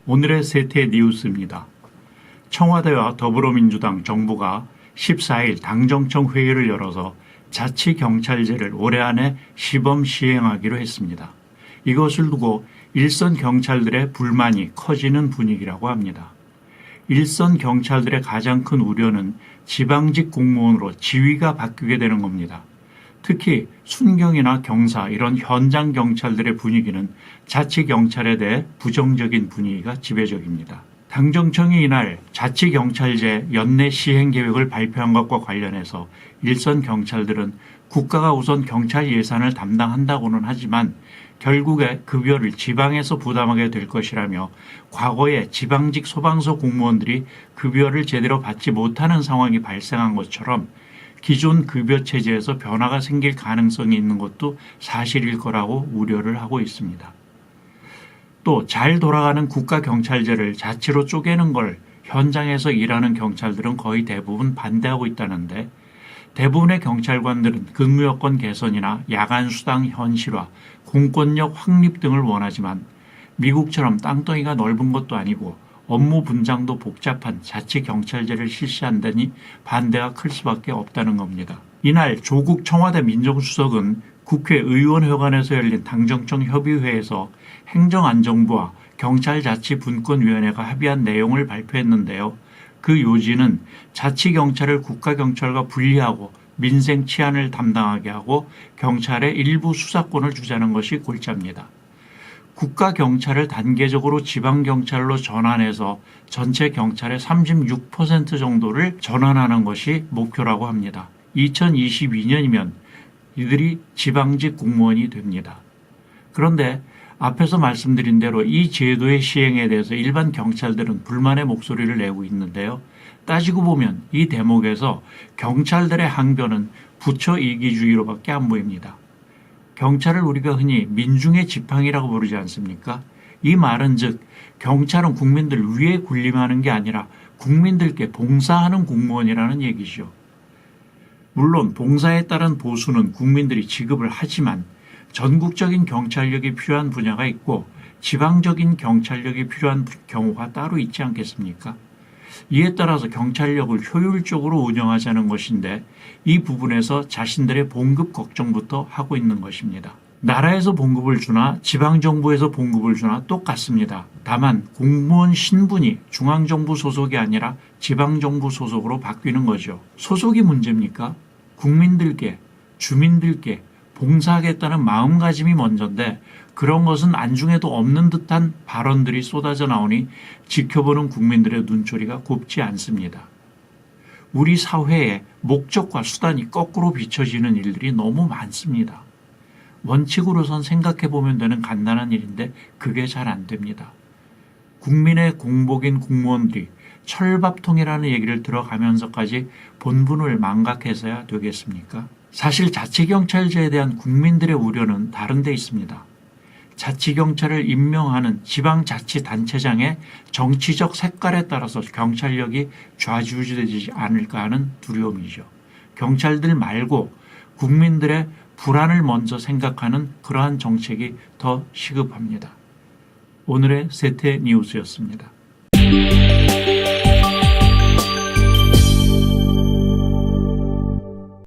오늘의 세태 뉴스입니다. 청와대와 더불어민주당 정부가 14일 당정청 회의를 열어서 자치경찰제를 올해 안에 시범 시행하기로 했습니다. 이것을 두고 일선 경찰들의 불만이 커지는 분위기라고 합니다. 일선 경찰들의 가장 큰 우려는 지방직 공무원으로 지위가 바뀌게 되는 겁니다. 특히 순경이나 경사 이런 현장 경찰들의 분위기는 자치경찰에 대해 부정적인 분위기가 지배적입니다. 당정청이 이날 자치경찰제 연내 시행 계획을 발표한 것과 관련해서 일선 경찰들은 국가가 우선 경찰 예산을 담당한다고는 하지만 결국에 급여를 지방에서 부담하게 될 것이라며 과거에 지방직 소방서 공무원들이 급여를 제대로 받지 못하는 상황이 발생한 것처럼 기존 급여 체제에서 변화가 생길 가능성이 있는 것도 사실일 거라고 우려를 하고 있습니다. 또 잘 돌아가는 국가경찰제를 자치로 쪼개는 걸 현장에서 일하는 경찰들은 거의 대부분 반대하고 있다는데, 대부분의 경찰관들은 근무 여건 개선이나 야간 수당 현실화, 공권력 확립 등을 원하지만 미국처럼 땅덩이가 넓은 것도 아니고 업무 분장도 복잡한 자치경찰제를 실시한다니 반대가 클 수밖에 없다는 겁니다. 이날 조국 청와대 민정수석은 국회 의원회관에서 열린 당정청 협의회에서 행정안전부와 경찰자치분권위원회가 합의한 내용을 발표했는데요. 그 요지는 자치경찰을 국가경찰과 분리하고 민생 치안을 담당하게 하고 경찰에 일부 수사권을 주자는 것이 골자입니다. 국가경찰을 단계적으로 지방경찰로 전환해서 전체 경찰의 36% 정도를 전환하는 것이 목표라고 합니다. 2022년이면 이들이 지방직 공무원이 됩니다. 그런데 앞에서 말씀드린 대로 이 제도의 시행에 대해서 일반 경찰들은 불만의 목소리를 내고 있는데요. 따지고 보면 이 대목에서 경찰들의 항변은 부처 이기주의로밖에 안 보입니다. 경찰을 우리가 흔히 민중의 지팡이라고 부르지 않습니까? 이 말은 즉 경찰은 국민들 위에 군림하는 게 아니라 국민들께 봉사하는 공무원이라는 얘기죠. 물론 봉사에 따른 보수는 국민들이 지급을 하지만 전국적인 경찰력이 필요한 분야가 있고 지방적인 경찰력이 필요한 경우가 따로 있지 않겠습니까? 이에 따라서 경찰력을 효율적으로 운영하자는 것인데 이 부분에서 자신들의 봉급 걱정부터 하고 있는 것입니다. 나라에서 봉급을 주나 지방정부에서 봉급을 주나 똑같습니다. 다만 공무원 신분이 중앙정부 소속이 아니라 지방정부 소속으로 바뀌는 거죠. 소속이 문제입니까? 국민들께, 주민들께 봉사하겠다는 마음가짐이 먼저인데 그런 것은 안중에도 없는 듯한 발언들이 쏟아져 나오니 지켜보는 국민들의 눈초리가 곱지 않습니다. 우리 사회에 목적과 수단이 거꾸로 비춰지는 일들이 너무 많습니다. 원칙으로선 생각해보면 되는 간단한 일인데 그게 잘 안 됩니다. 국민의 공복인 공무원들이 철밥통이라는 얘기를 들어가면서까지 본분을 망각해서야 되겠습니까? 사실 자치경찰제에 대한 국민들의 우려는 다른 데 있습니다. 자치경찰을 임명하는 지방자치단체장의 정치적 색깔에 따라서 경찰력이 좌지우지되지 않을까 하는 두려움이죠. 경찰들 말고 국민들의 불안을 먼저 생각하는 그러한 정책이 더 시급합니다. 오늘의 세태 뉴스였습니다.